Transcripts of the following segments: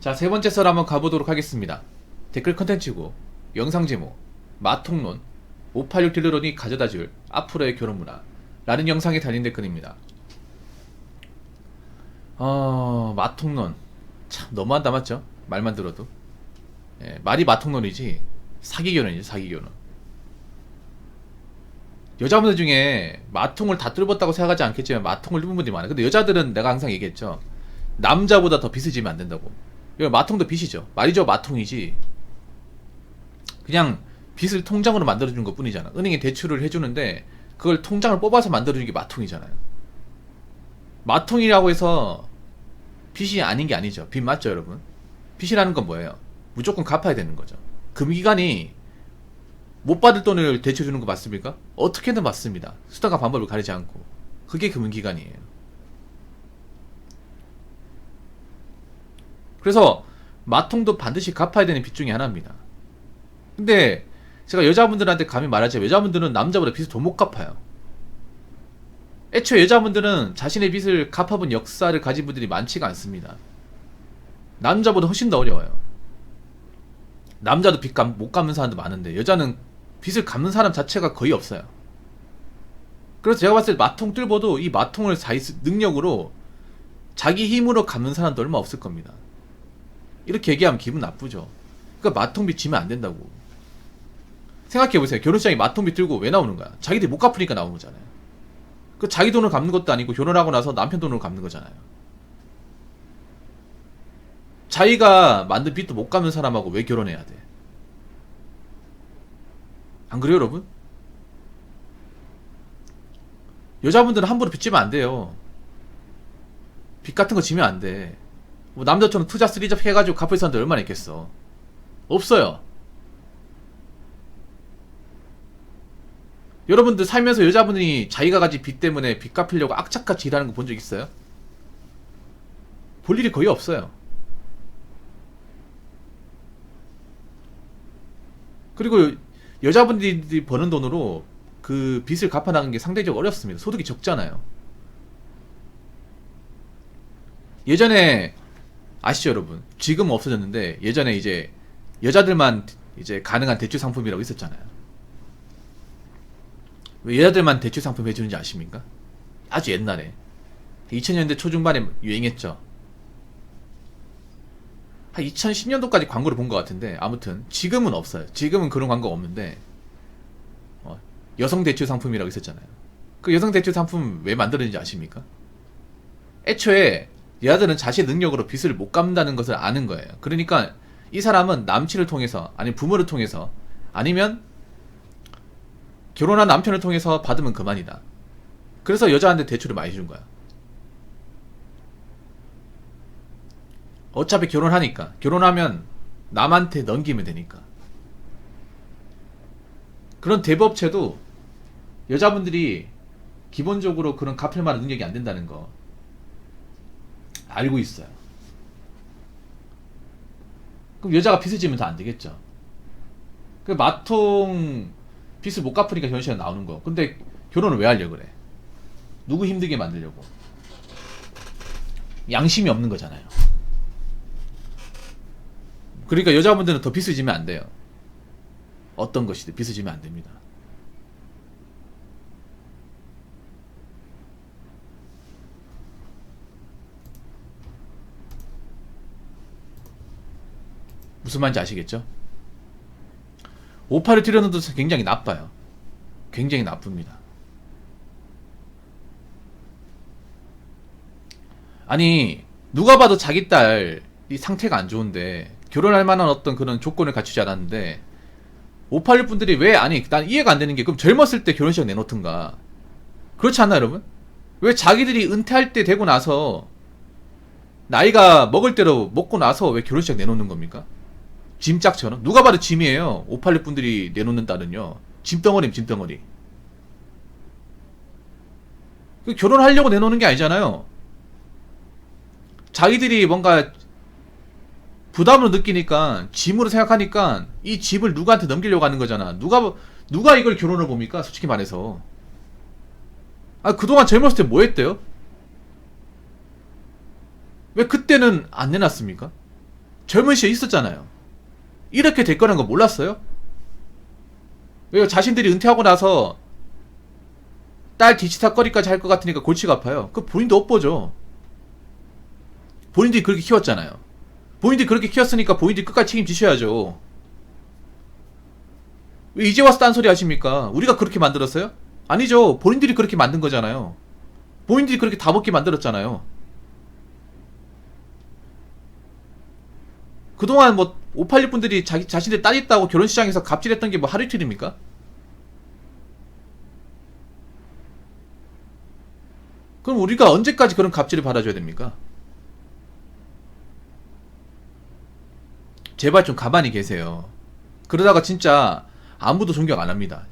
자, 세 번째 썰 한번 가보도록 하겠습니다. 댓글 컨텐츠고, 영상 제목, 마통론, 586 딜러론이 가져다줄 앞으로의 결혼 문화 라는 영상에 달린 댓글입니다. 마통론. 참, 너무한다, 맞죠? 말만 들어도. 예, 말이 마통론이지, 사기결혼이지, 사기결혼. 여자분들 중에 마통을 다 뚫었다고 생각하지 않겠지만 마통을 뚫은 분들이 많아요. 근데 여자들은 내가 항상 얘기했죠. 남자보다 더 빚을 지면 안 된다고. 이거 마통도 빚이죠. 말이죠, 마통이지. 그냥 빚을 통장으로 만들어주는 것 뿐이잖아. 은행에 대출을 해주는데 그걸 통장을 뽑아서 만들어주는 게 마통이잖아요. 마통이라고 해서 빚이 아닌 게 아니죠. 빚 맞죠, 여러분? 빚이라는 건 뭐예요? 무조건 갚아야 되는 거죠. 금기간이 못 받을 돈을 대출 주는 거 맞습니까? 어떻게든 맞습니다. 수단과 방법을 가리지 않고. 그게 금기간이에요. 그래서 마통도 반드시 갚아야 되는 빚 중에 하나입니다. 근데 제가 여자분들한테 감히 말하자면 여자분들은 남자보다 빚을 더 못 갚아요. 애초에 여자분들은 자신의 빚을 갚아본 역사를 가진 분들이 많지가 않습니다. 남자보다 훨씬 더 어려워요. 남자도 빚 못 갚는 사람도 많은데 여자는 빚을 갚는 사람 자체가 거의 없어요. 그래서 제가 봤을 때 마통 뚫어도 이 마통을 자기 능력으로 자기 힘으로 갚는 사람도 얼마 없을 겁니다. 이렇게 얘기하면 기분 나쁘죠. 그러니까 마통빚 지면 안 된다고. 생각해보세요. 결혼식장에 마통빚 들고 왜 나오는 거야? 자기들이 못 갚으니까 나오는 거잖아요. 그 자기 돈을 갚는 것도 아니고 결혼하고 나서 남편 돈으로 갚는 거잖아요. 자기가 만든 빚도 못 갚는 사람하고 왜 결혼해야 돼? 안 그래요, 여러분? 여자분들은 함부로 빚 지면 안 돼요. 빚 같은 거 지면 안 돼. 뭐 남자처럼 투자 쓰리잡 해가지고 갚을 사람들 얼마나 있겠어. 없어요. 여러분들 살면서 여자분이 자기가 가진 빚 때문에 빚 갚으려고 악착같이 일하는 거 본 적 있어요? 볼 일이 거의 없어요. 그리고 여자분들이 버는 돈으로 그 빚을 갚아나가는 게 상대적으로 어렵습니다. 소득이 적잖아요. 예전에 아시죠, 여러분? 지금은 없어졌는데 예전에 이제 여자들만 이제 가능한 대출 상품이라고 있었잖아요. 왜 여자들만 대출 상품 해주는지 아십니까? 아주 옛날에 2000년대 초중반에 유행했죠. 한 2010년도까지 광고를 본 것 같은데 아무튼 지금은 없어요. 지금은 그런 광고가 없는데 여성 대출 상품이라고 있었잖아요. 그 여성 대출 상품 왜 만들었는지 아십니까? 애초에 여자들은 자신의 능력으로 빚을 못 갚는다는 것을 아는 거예요. 그러니까 이 사람은 남친을 통해서 아니면 부모를 통해서 아니면 결혼한 남편을 통해서 받으면 그만이다. 그래서 여자한테 대출을 많이 준 거야. 어차피 결혼하니까. 결혼하면 남한테 넘기면 되니까. 그런 대부업체도 여자분들이 기본적으로 그런 갚을 만한 능력이 안 된다는 거 알고 있어요. 그럼 여자가 빚을 지면 더 안 되겠죠. 그 마통 빚을 못 갚으니까 결혼식에 나오는 거. 근데 결혼을 왜 하려고 그래? 누구 힘들게 만들려고? 양심이 없는 거잖아요. 그러니까 여자분들은 더 빚을 지면 안 돼요. 어떤 것이든 빚을 지면 안 됩니다. 무슨 말인지 아시겠죠? 582 트리언도 굉장히 나빠요. 굉장히 나쁩니다. 아니 누가 봐도 자기 딸이 상태가 안 좋은데 결혼할 만한 어떤 그런 조건을 갖추지 않았는데 581 분들이 왜 아니 난 이해가 안 되는 게 그럼 젊었을 때 결혼식 내놓든가 그렇지 않나 여러분? 왜 자기들이 은퇴할 때 되고 나서 나이가 먹을 대로 먹고 나서 왜 결혼식 내놓는 겁니까? 짐짝처럼 누가 봐도 짐이에요. 586 분들이 내놓는 딸은요 짐덩어리면 짐덩어리. 결혼하려고 내놓는 게 아니잖아요. 자기들이 뭔가 부담으로 느끼니까 짐으로 생각하니까 이 짐을 누구한테 넘기려고 하는 거잖아. 누가 이걸 결혼을 봅니까? 솔직히 말해서. 아 그동안 젊었을 때 뭐 했대요? 왜 그때는 안 내놨습니까? 젊은 시절 있었잖아요. 이렇게 될 거라는 거 몰랐어요? 왜 자신들이 은퇴하고 나서 딸 뒤치다거리까지 할 것 같으니까 골치가 아파요. 그 본인도 엇보죠. 본인들이 그렇게 키웠잖아요. 본인들이 그렇게 키웠으니까 본인들이 끝까지 책임지셔야죠. 왜 이제 와서 딴소리 하십니까? 우리가 그렇게 만들었어요? 아니죠. 본인들이 그렇게 만든 거잖아요. 본인들이 그렇게 다 먹게 만들었잖아요. 그동안 뭐 586분들이 자신들 딸 있다고 결혼시장에서 갑질했던 게 뭐 하루 이틀입니까? 그럼 우리가 언제까지 그런 갑질을 받아줘야 됩니까? 제발 좀 가만히 계세요. 그러다가 진짜 아무도 존경 안 합니다.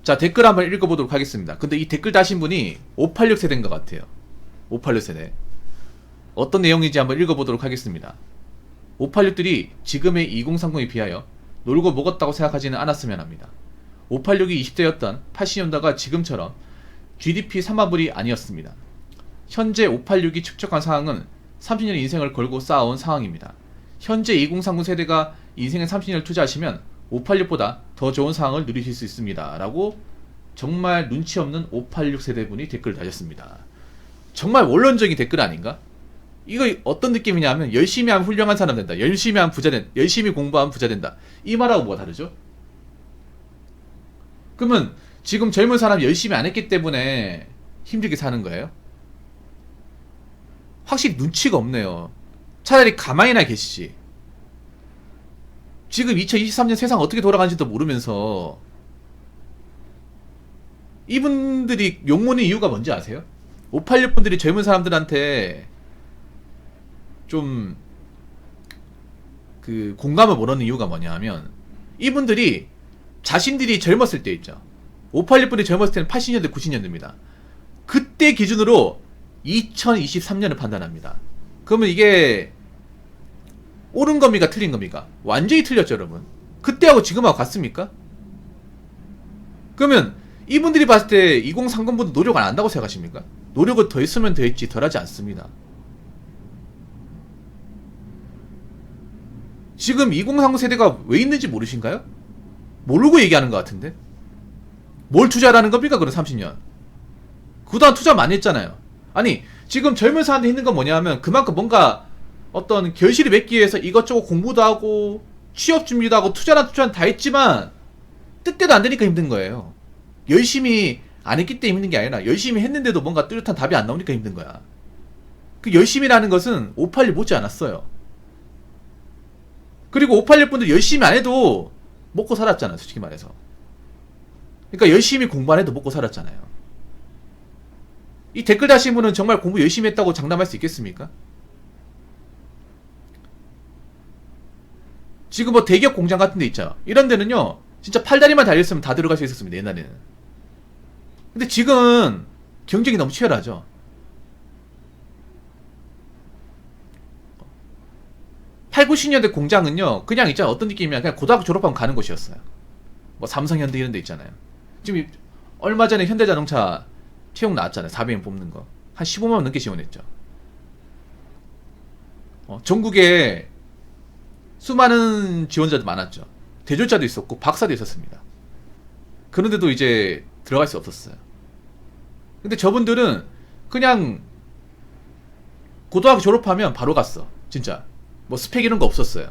자, 댓글 한번 읽어보도록 하겠습니다. 근데 이 댓글 다신 분이 586 세대인 것 같아요. 586 세대. 어떤 내용인지 한번 읽어보도록 하겠습니다. 586들이 지금의 2030에 비하여 놀고 먹었다고 생각하지는 않았으면 합니다. 586이 20대였던 80년대가 지금처럼 GDP 3만 불이 아니었습니다. 현재 586이 축적한 상황은 30년의 인생을 걸고 쌓아온 상황입니다. 현재 2030 세대가 인생에 30년을 투자하시면 586보다 더 좋은 상황을 누리실 수 있습니다. 라고 정말 눈치 없는 586 세대분이 댓글을 다셨습니다. 정말 원론적인 댓글 아닌가? 이거 어떤 느낌이냐면 열심히 하면 훌륭한 사람 된다. 열심히 하면 부자 된다. 열심히 공부하면 부자 된다. 이 말하고 뭐가 다르죠? 그러면 지금 젊은 사람이 열심히 안 했기 때문에 힘들게 사는 거예요? 확실히 눈치가 없네요. 차라리 가만히나 계시지. 지금 2023년 세상 어떻게 돌아가는지도 모르면서 이분들이 욕먹는 이유가 뭔지 아세요? 586분들이 젊은 사람들한테 좀 그 공감을 못 얻는 이유가 뭐냐 하면 이분들이 자신들이 젊었을 때 있죠. 586분이 젊었을 때는 80년대 90년대입니다. 그때 기준으로 2023년을 판단합니다. 그러면 이게 옳은 겁니까 틀린 겁니까? 완전히 틀렸죠 여러분. 그때하고 지금하고 같습니까? 그러면 이분들이 봤을 때 2030분도 노력 안 한다고 생각하십니까? 노력을 더 했으면 더 했지 덜 하지 않습니다. 지금 2030 세대가 왜 있는지 모르신가요? 모르고 얘기하는 것 같은데? 뭘 투자라는 겁니까 그럼 30년? 그동안 투자 많이 했잖아요. 아니 지금 젊은 사람들이 있는 건 뭐냐 하면 그만큼 뭔가 어떤 결실을 맺기 위해서 이것저것 공부도 하고 취업 준비도 하고 투자란 다 했지만 뜻대로 안 되니까 힘든 거예요. 열심히 안 했기 때문에 힘든 게 아니라 열심히 했는데도 뭔가 뚜렷한 답이 안 나오니까 힘든 거야. 그 열심히라는 것은 586 못지 않았어요. 그리고 586분들 열심히 안 해도 먹고 살았잖아요 솔직히 말해서. 그러니까 열심히 공부 안 해도 먹고 살았잖아요. 이 댓글 다신 분은 정말 공부 열심히 했다고 장담할 수 있겠습니까? 지금 뭐 대기업 공장 같은 데 있죠. 이런 데는요 진짜 팔다리만 달렸으면 다 들어갈 수 있었습니다 옛날에는. 근데 지금은 경쟁이 너무 치열하죠. 8, 90년대 공장은요 그냥 있잖아 어떤 느낌이냐 그냥 고등학교 졸업하면 가는 곳이었어요. 뭐 삼성, 현대 이런 데 있잖아요. 지금 얼마 전에 현대자동차 채용 나왔잖아요. 400명 뽑는 거. 한 15만원 넘게 지원했죠. 전국에 수많은 지원자도 많았죠. 대졸자도 있었고 박사도 있었습니다. 그런데도 이제 들어갈 수 없었어요. 근데 저분들은 그냥 고등학교 졸업하면 바로 갔어. 진짜 뭐 스펙 이런 거 없었어요.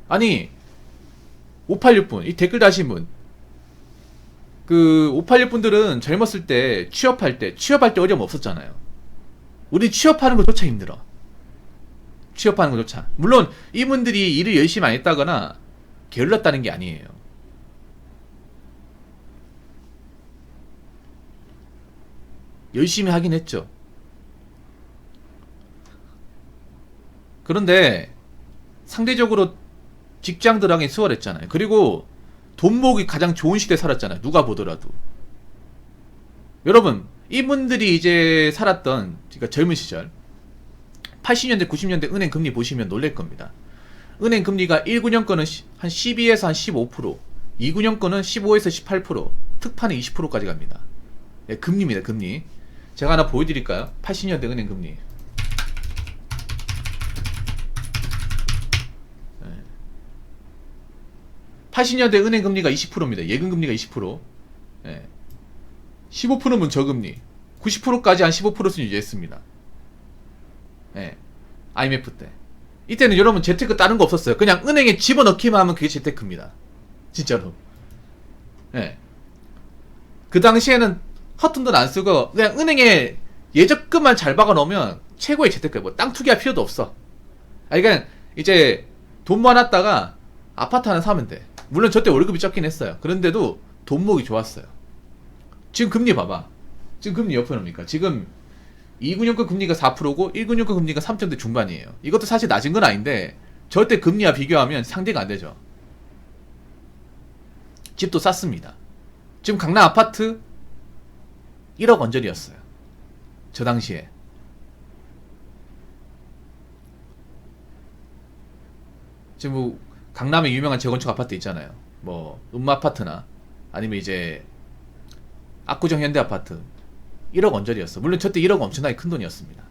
아니 586분 이 댓글 다신 분 그 586분들은 젊었을 때 취업할 때 어려움 없었잖아요. 우리 취업하는 것조차 힘들어. 취업하는 것조차. 물론 이분들이 일을 열심히 안 했다거나 게을렀다는 게 아니에요. 열심히 하긴 했죠. 그런데 상대적으로 직장 들어가기 수월했잖아요. 그리고 돈 모으기 가장 좋은 시대에 살았잖아요. 누가 보더라도. 여러분 이분들이 이제 살았던 그러니까 젊은 시절 80년대 90년대 은행 금리 보시면 놀랄 겁니다. 은행 금리가 19년 거는 한 12에서 한 15%, 29년 거는 15에서 18%, 특판은 20%까지 갑니다. 네, 금리입니다. 금리. 제가 하나 보여드릴까요? 80년대 은행 금리. 80년대 은행 금리가 20%입니다. 예금 금리가 20%. 예. 15%면 저금리. 90%까지 한 15% 수준 유지했습니다. 예. IMF 때. 이때는 여러분 재테크 다른 거 없었어요. 그냥 은행에 집어넣기만 하면 그게 재테크입니다. 진짜로. 예. 그 당시에는 허튼 돈 안 쓰고 그냥 은행에 예적금만 잘 박아 놓으면 최고의 재테크예요. 뭐 땅 투기할 필요도 없어. 그러니까 이제 돈 모아놨다가 아파트 하나 사면 돼. 물론 저때 월급이 적긴 했어요. 그런데도 돈 모으기 좋았어요. 지금 금리 봐봐. 지금 금리 몇 프로입니까? 지금 2금융권 금리가 4%고 1금융권 금리가 3점대 중반이에요. 이것도 사실 낮은 건 아닌데 저때 금리와 비교하면 상대가 안 되죠. 집도 쌌습니다. 지금 강남 아파트 1억 언저리였어요. 저 당시에. 지금 뭐 강남에 유명한 재건축 아파트 있잖아요. 뭐 음마아파트나 아니면 이제 압구정 현대아파트 1억 언저리였어. 물론 저때 1억 엄청나게 큰 돈이었습니다.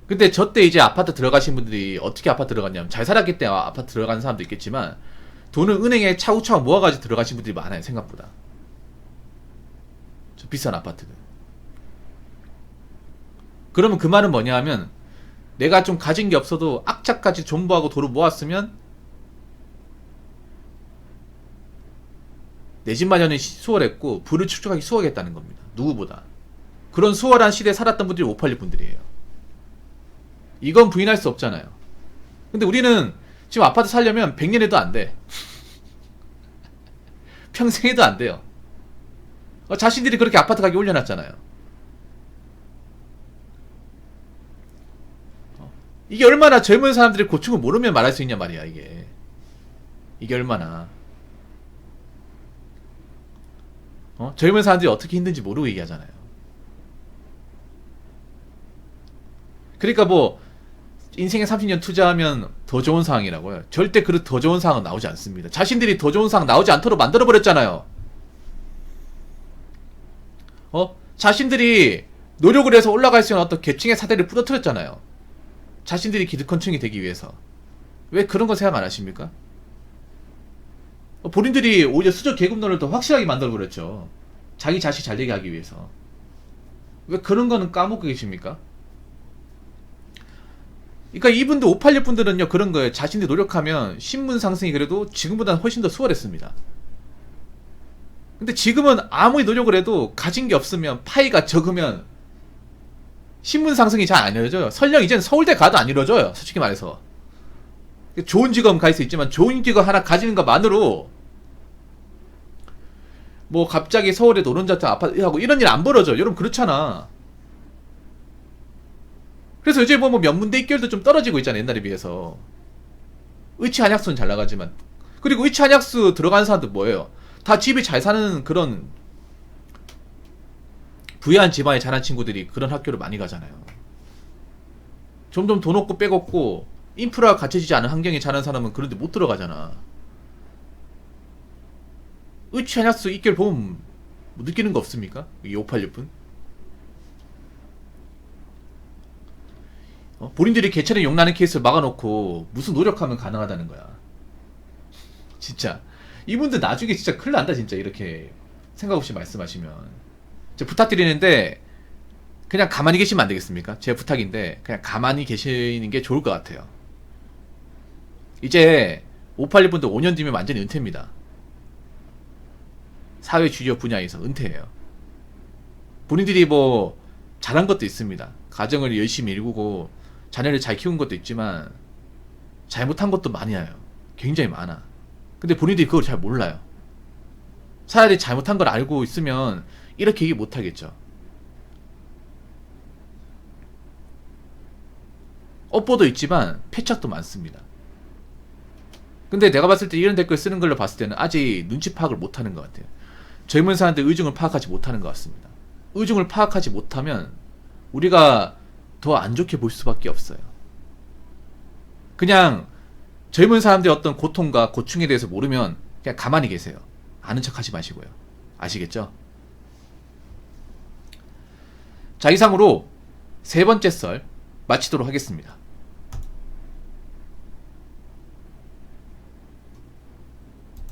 근데 저때 이제 아파트 들어가신 분들이 어떻게 아파트 들어갔냐면 잘 살았기 때문에 아파트 들어가는 사람도 있겠지만 돈을 은행에 차곡차곡 모아가지고 들어가신 분들이 많아요. 생각보다. 저 비싼 아파트들. 그러면 그 말은 뭐냐 하면 내가 좀 가진 게 없어도 악착같이 존버하고 도로 모았으면 내 집 마련이 수월했고 부를 축적하기 수월했다는 겁니다. 누구보다. 그런 수월한 시대에 살았던 분들이 586 분들이에요. 이건 부인할 수 없잖아요. 근데 우리는 지금 아파트 살려면 100년에도 안 돼. 평생에도 안 돼요. 자신들이 그렇게 아파트 가격 올려놨잖아요. 이게 얼마나 젊은 사람들이 고충을 모르면 말할 수 있냐 말이야. 이게 얼마나 젊은 사람들이 어떻게 힘든지 모르고 얘기하잖아요. 그러니까 뭐 인생에 30년 투자하면 더 좋은 상황이라고요. 절대 그 더 좋은 상황은 나오지 않습니다. 자신들이 더 좋은 상황 나오지 않도록 만들어버렸잖아요. 자신들이 노력을 해서 올라갈 수 있는 어떤 계층의 사대를 부러뜨렸잖아요. 자신들이 기득권층이 되기 위해서. 왜 그런 거 생각 안 하십니까? 본인들이 오히려 수저 계급론을 더 확실하게 만들어버렸죠. 자기 자식 잘 되게 하기 위해서. 왜 그런 거는 까먹고 계십니까? 그러니까 이분들 586 분들은요 그런 거예요. 자신들이 노력하면 신분 상승이 그래도 지금보다는 훨씬 더 수월했습니다. 근데 지금은 아무리 노력을 해도 가진 게 없으면 파이가 적으면 신분 상승이 잘 안 이루어져요. 설령 이제는 서울대 가도 안 이루어져요. 솔직히 말해서. 좋은 직업 갈 수 있지만 좋은 직업 하나 가지는 것만으로 뭐 갑자기 서울에 노른자탕 아파트 하고 이런 일 안 벌어져. 여러분 그렇잖아. 그래서 요즘 뭐 면문대 입결도 좀 떨어지고 있잖아. 옛날에 비해서. 의치 한약수는 잘 나가지만. 그리고 의치 한약수 들어가는 사람들 뭐예요? 다 집이 잘 사는 그런 부유한 집안에 자란 친구들이 그런 학교를 많이 가잖아요. 점점 돈 없고 빼먹고 인프라가 갖춰지지 않은 환경에 자란 사람은 그런데 못 들어가잖아. 의치 한약수 입결 보면 뭐 느끼는 거 없습니까? 이 586분? 본인들이 개천에 용나는 케이스를 막아놓고 무슨 노력하면 가능하다는 거야. 진짜 이분들 나중에 진짜 큰일 난다. 진짜 이렇게 생각 없이 말씀하시면 제가 부탁드리는데 그냥 가만히 계시면 안 되겠습니까? 제 부탁인데 그냥 가만히 계시는 게 좋을 것 같아요. 이제 586분들 5년 뒤면 완전히 은퇴입니다. 사회 주요 분야에서 은퇴해요. 본인들이 뭐 잘한 것도 있습니다. 가정을 열심히 일구고 자녀를 잘 키운 것도 있지만 잘못한 것도 많이 나요. 굉장히 많아. 근데 본인들이 그걸 잘 몰라요. 차라리 잘못한 걸 알고 있으면 이렇게 얘기 못하겠죠. 업보도 있지만 패착도 많습니다. 근데 내가 봤을 때 이런 댓글 쓰는 걸로 봤을 때는 아직 눈치 파악을 못하는 것 같아요. 젊은 사람들 의중을 파악하지 못하는 것 같습니다. 의중을 파악하지 못하면 우리가 더 안 좋게 볼 수밖에 없어요. 그냥 젊은 사람들의 어떤 고통과 고충에 대해서 모르면 그냥 가만히 계세요. 아는 척 하지 마시고요. 아시겠죠? 자, 이상으로 세 번째 썰 마치도록 하겠습니다.